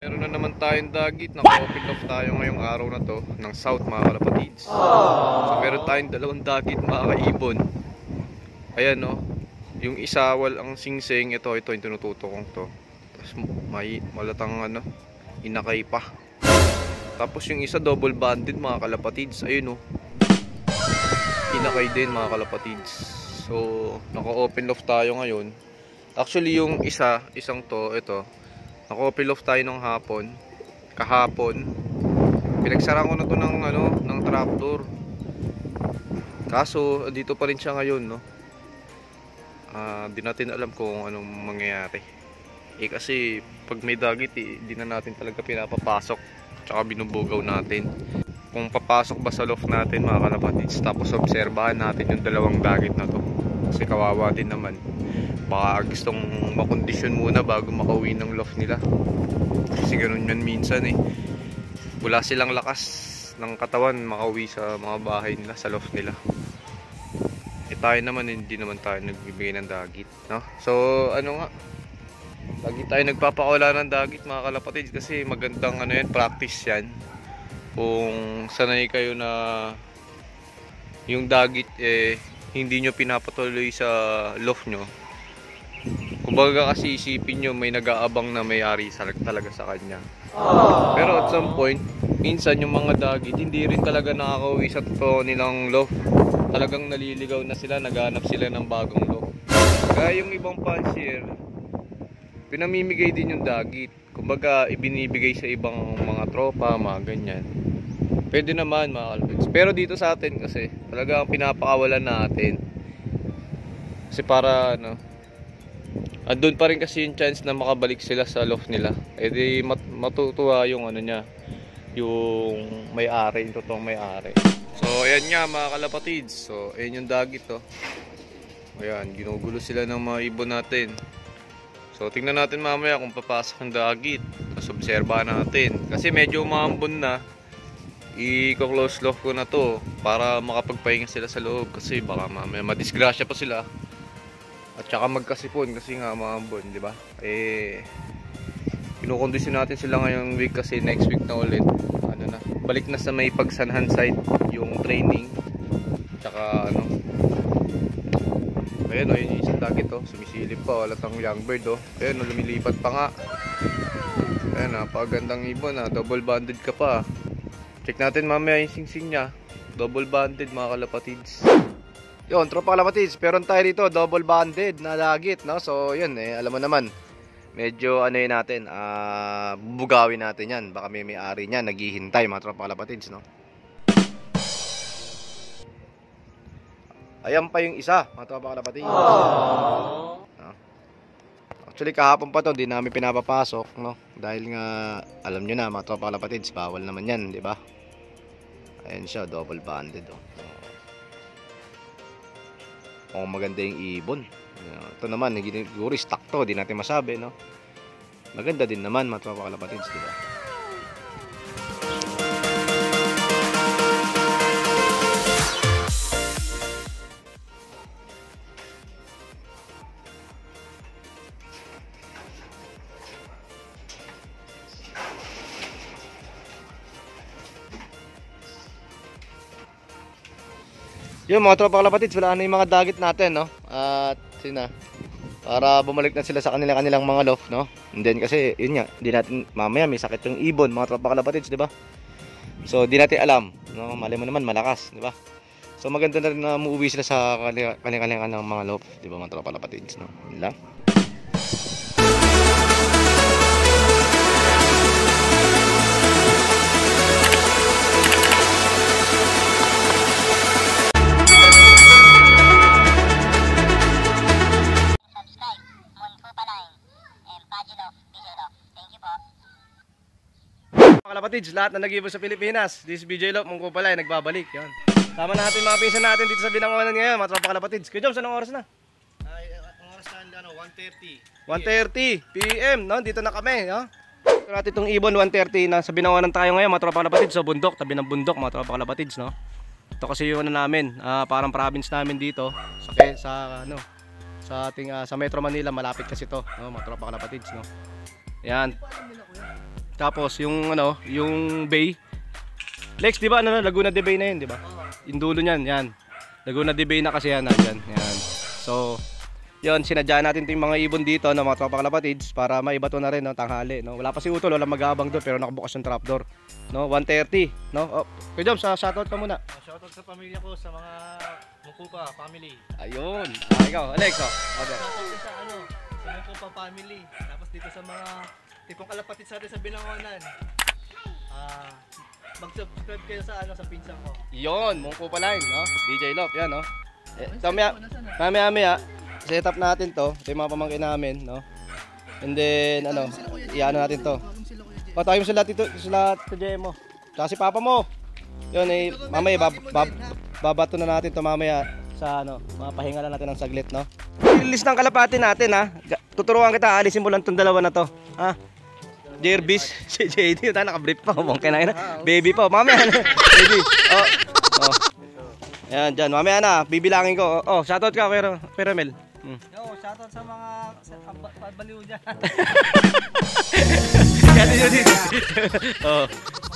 Meron na naman tayong dagit. Naka-open off tayo ngayong araw na to ng south mga kalapatids. So meron tayong dalawang dagit mga kaibon. Ayan no. Yung isa ang singsing. Ito yung tinututo kong to. Tapos may malatang inakay pa. Tapos yung isa double banded mga kalapatids. Ayun no. Inakay din mga kalapatids. So naka-open off tayo ngayon. Actually yung isang to, ito. Naka-open off tayo ng kahapon. Pinagsara ko na to ng trapdoor. Kaso dito pa rin siya ngayon, no. Di natin alam kung anong mangyayari. Kasi pag may dagit, di na natin talaga pinapapasok. Tsaka binubugaw natin. Kung papasok ba sa loft natin mga kalapatids, tapos obserbahan natin yung dalawang dagit na to. Kasi kawawa din naman. Baka gustong makondisyon muna bago makauwi ng loft nila. Kasi ganun yan minsan wala silang lakas ng katawan makauwi sa mga bahay nila, sa loft nila. Tayo naman hindi naman tayo nagbibigay ng dagit, no? So lagi tayo nagpapakawala ng dagit mga kalapatids. Kasi magandang practice yan. Kung sanay kayo na yung dagit hindi nyo pinapatuloy sa loft nyo, kumbaga kasi isipin nyo may nag-aabang na may-ari talaga sa kanya. Pero at some point, minsan yung mga dagit hindi rin talaga nakakauwi sa totoo nilang loft. Talagang naliligaw na sila, naghanap sila ng bagong loft. Kaya yung ibang fancier, pinamimigay din yung dagit. Kumbaga ibinibigay sa ibang mga tropa, mga ganyan. Pwede naman mga kalapatids. Pero dito sa atin kasi talagang pinapakawalan natin. Kasi para andun pa rin kasi yung chance na makabalik sila sa loft nila. Di matutuwa yung yung may-ari, yung totoong may-ari. So ayan nga mga kalapatids. So ayan yung dagit Ayan, ginugulo sila ng mga ibon natin. So tingnan natin mamaya kung papasok ang dagit. Tapos obserbahan natin. Kasi medyo umambon na. I-close lock ko na to para makapagpahinga sila sa loob. Kasi baka mamaya madisgrasya pa sila. At saka magkasipon kasi nga umambon, di ba? Kinukondisyon natin sila ngayong week kasi next week na ulit. Balik na sa may pagsanhan site yung training. Tsaka ayun yung isang dagit sumisilip pa, wala tang young bird ayun lumilipat pa nga. Ayun napakagandang ibon double banded ka pa. Check natin mamaya yung singsing nya, double banded mga kalapatids. Yun tropa kalapatids, meron tayo dito double banded na dagit, no? So yun alam mo naman, medyo natin bubugawin natin yan. Baka may-ari niya naghihintay mga tropa kalapatids, no? Ayan pa yung isa mga tropa kalapatids. Actually kahapon pa to, di namin pinapapasok, no? Dahil nga alam nyo na mga tropa kalapatids, bawal naman yan, di ba? Ayan siya, double banded maganda yung ibon. Ito naman, siguro stock to, di natin masabi, no? Maganda din naman mga tropa kalapatids, di ba? Yung mga tropa kalapatids, wala na yung mga dagit natin, no? At para bumalik na sila sa kanilang mga loft, no? And then kasi yun nga, di natin mamaya may sakit yung ibon mga tropa kalapatids, di ba? So di natin alam, no? Mali mo naman malakas, di ba? So maganda na rin na umuwi sila sa kanilang mga loft, di ba mga tropa kalapatids, no? Yun lang. Kalapatids, lahat na nag-ibon sa Pilipinas, this is BJ Lop, Mungko Palay, nagbabalik. Yan. Tama natin mga pinsan natin dito sa Binangonan ngayon, mga tropa kalapatids. Kuya Joms, anong oras na? Ang oras na 1:30. 1:30 PM, no? Dito na kami, no? Ito natin itong ibon, 1:30 na sa Binangonan tayo ngayon, mga tropa kalapatids. So bundok, tabi ng bundok, mga tropa kalapatids, no? Ito kasi yung namin, parang province namin dito sa ating sa Metro Manila, malapit kasi to, no? Mga tropa kalapatids, no? Yan. Tapos yung ano, yung bay. Lex, di ba ano, Laguna de Bay na yun, di ba? Yung dulo niyan, yan. Laguna de Bay na kasi yan, nandyan. Yan. So, yun, sinadya natin yung mga ibon dito na mga tropa kalapatids para maibato na rin, no, tanghali, no. Wala pa si Utol, wala mag-aabang doon pero nakabukas yung trapdoor. No, 1:30, no. Oh, Kuya Jom, shoutout ka muna. Shoutout sa pamilya ko, sa mga Mukupa family. Ayun. Ikaw, Alex, oh. Okay. Shoutout sa ano, sa Mukupa family. Tapos dito sa mga tipong kalapatid sa atin sa Binangonan. Mag-subscribe kayo sa ano, sa pinsan ko. Yun, Mungko pa line, no? DJ Lop, yan, no? Mamaya, set up natin to. Ito yung mga pamangkin namin, no? And then, ano, iano natin to. Tayo mo sila Tito Jemo. Tsaka si Papa mo. Yun, eh, mamaya, babato na natin to mamaya sa, ano, mapahinga na natin ng saglit, no? Release ng kalapati natin, ha? Tuturuan kita, alisin mo lang tong dalawa na to, ha? Jervis, si JD, tayo naka-brief pa, bongkay na yun, baby pa, mamaya na, baby, oh. Ayan, dyan, mamaya na, bibilangin ko, shoutout ka, pero Mel. Yo, shoutout sa mga baliw dyan.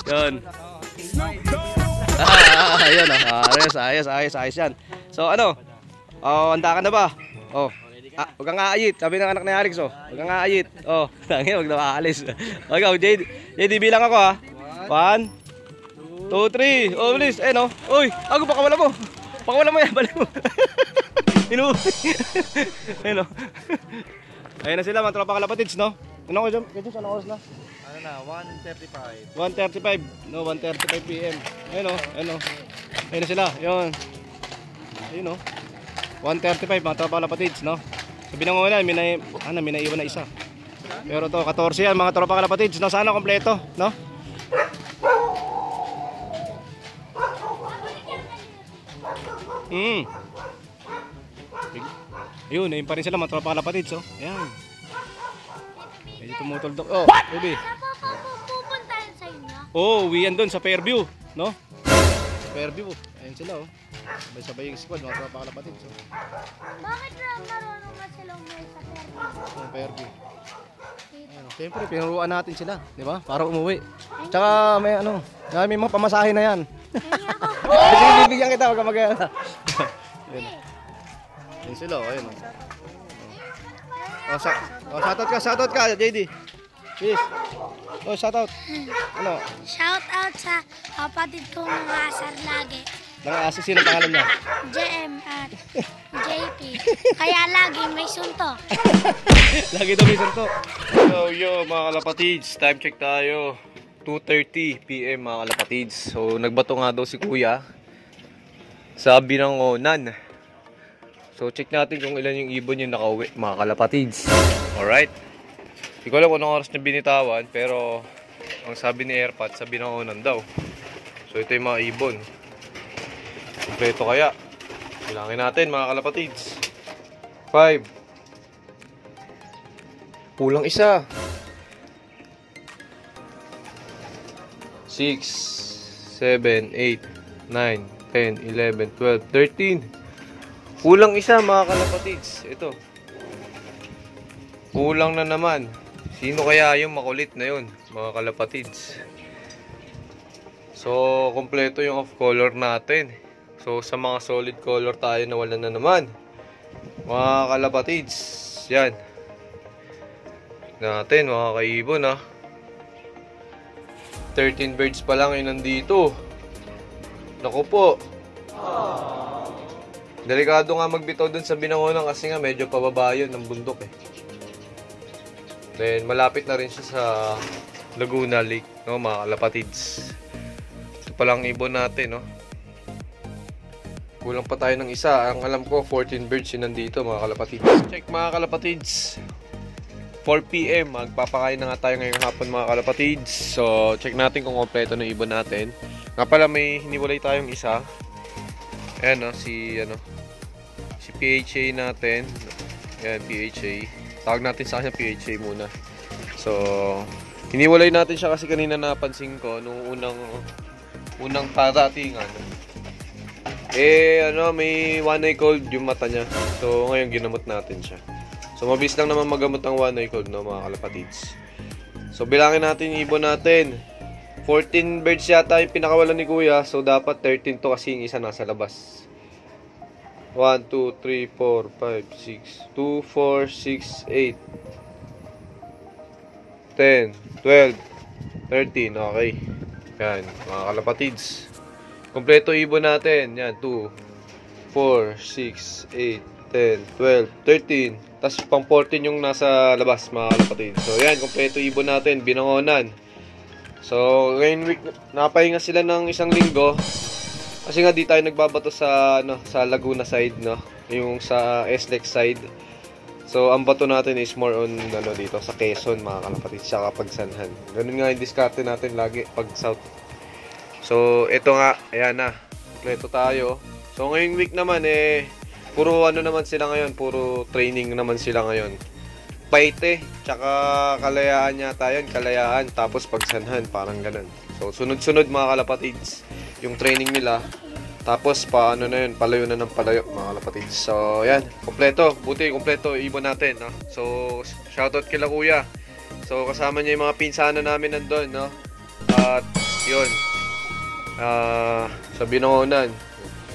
Yun. Ayun, ayos yan. So, ano, handa ka na ba? Huwag kang aayit. Sabi ng anak ni Alex, huwag kang aayit. Tangin, huwag na aalis. Ikaw, JD, bilang ako, ha. 1, 2, 3. Bilis. No. Uy, pakawala mo. Pakawala mo yan, balik mo. Ayun, no. Ayun na sila, mga tropa kalapatids, no. Ano ko dyan? Anong oras na? Ano na, 1:35. 1:35, no, 1:35 PM. Ayun, no. Ayun na sila, yun. Ayun, no. 1:35, mga tropa kalapatids, no. Sabi na nga may naiwan na isa. Pero to, 14 yan mga tropa kalapatids, no? Sana kompleto, no? Ayun, ayun pa rin sila mga tropa kalapatids, oh. Ayan. Medyo tumutuldok. Baby. Pupuntahan sa inyo? Uwian doon sa Fairview, no? Fairview. Ayun sila, oh. Sabay-sabay yung squad, mga tropa kalapatids, oh. Bakit marunong na sila umuwi sa Fairview? Siyempre, pinuruan natin sila, di ba? Para umuwi. Tsaka may may mga pamasahe na yan. Sige, bibigyan kita, huwag ka mag-alala. Ayun sila, ayun. Shoutout ka, JD. Please. Shoutout. Ano? Shoutout sa kapatid kong mga asar lagi. Nang-asis, sino pangalan niya? JM at JP. Kaya lagi may sunto. Lagi daw may sunto. Yo, mga kalapatids, time check tayo. 2:30 PM mga kalapatids. So, nagbato nga daw si Kuya sa Binangonan. So, check natin kung ilan yung ibon yung nakauwi, mga kalapatids. Alright. Hindi ko alam kung anong oras na binitawan, pero ang sabi ni Airpat, sa Binangonan daw. So, ito yung mga ibon. Kompleto kaya. Bilangin natin mga kalapatids. 5. Kulang isa. 6, 7, 8, 9, 10, 11, 12, 13. Kulang isa mga kalapatids. Ito. Kulang na naman. Sino kaya yung makulit na yun, mga kalapatids? So, kompleto yung off color natin. So, sa mga solid color tayo nawala na naman. Mga kalapatids. Yan. Natin, mga kaibon, ha. 13 birds pa lang yung nandito. Naku po. Delikado nga magbitaw dun sa Binangonan kasi nga medyo pababa yun ng bundok, eh. Then, malapit na rin siya sa Laguna Lake, no, mga kalapatids. Ito palang ibon natin, no. Kulang pa tayo ng isa. Ang alam ko, 14 birds yun nandito, mga kalapatids. Check, mga kalapatids. 4 PM, magpapakain na nga tayo ngayong hapon, mga kalapatids. So, check natin kung kompleto ng ibon natin. Nga pala, may hiniwalay tayong isa. Ayan, no, si PHA natin. Ayan, PHA. Tawag natin sa kanya PHA muna. So, hiniwalay natin siya kasi kanina napansin ko nung unang paratingan. May one eye cold yung mata niya. So, ngayon ginamot natin siya. So, mabilis lang naman magamot ang one eye cold, no, mga kalapatids. So, bilangin natin yung ibon natin. 14 birds yata yung pinakawalan ni Kuya. So, dapat 13 to kasi yung isa nasa labas. 1, 2, 3, 4, 5, 6. 2, 4, 6, 8. 10, 12, 13. Okay. Yan, mga kalapatids. Kompleto ibon natin. Yan, 2, 4, 6, 8, 10, 12, 13. Tapos pang 14 yung nasa labas, mga kalapatids. So, yan, kompleto ibon natin. Binangonan. So, ngayon week, napahinga sila ng isang linggo. Kasi nga di tayo nagbabato sa sa Laguna side, no. Yung sa SLEX side. So, ang bato natin is more on dito sa Quezon, mga kalapatids, saka Pagsanhan. Ganun nga yung diskarte natin lagi pag south. So, ito nga, ayan na. Kompleto tayo. So, ngayong week naman puro naman sila ngayon, puro training naman sila ngayon. Paite, tsaka Kalayaan yata yun, Kalayaan, tapos Pagsanhan, parang ganun. So, sunod-sunod mga kalapatids, yung training nila. Tapos, paano na yun, palayo na ng palayo, mga kalapatids. So, yan, kompleto, buti, kompleto, ibon natin, no? So, shoutout kila Kuya. So, kasama niya yung mga pinsana namin nandun, no? At, yun, sa Binangonan.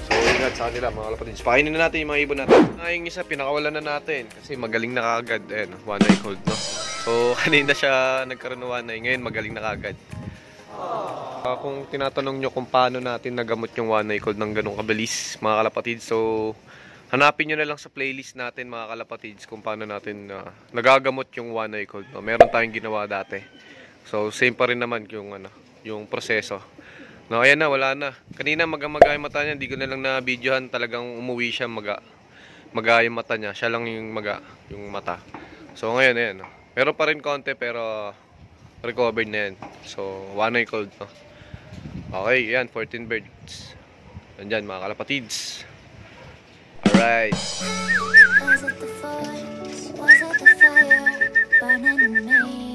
So, ingat sa kanila, mga kalapatids. Pakainin na natin yung mga ibon natin. Yung isa, pinakawalan na natin. Kasi magaling na kagad. One eye cold, no? So, kanina siya nagkaroon ng one eye. Ngayon, magaling na kagad. Kung tinatanong nyo kung paano natin nagamot yung one eye cold ng ganong kabilis, mga kalapatids. So, hanapin nyo na lang sa playlist natin, mga kalapatids, kung paano natin nagagamot yung one eye cold, no? Meron tayong ginawa dati. So, same pa rin naman yung proseso. No, ayan na, wala na. Kanina maga yung mata niya, hindi ko na lang na-videohan, talagang umuwi siya maga yung mata niya. Siya lang yung yung mata. So ngayon, ayan. No. Meron pa rin konti pero recovered na yan. So, one eye cold, no. Okay, yan, 14 birds. Andyan, mga kalapatids. Alright. Was it the voice? Was it the fire burning in me?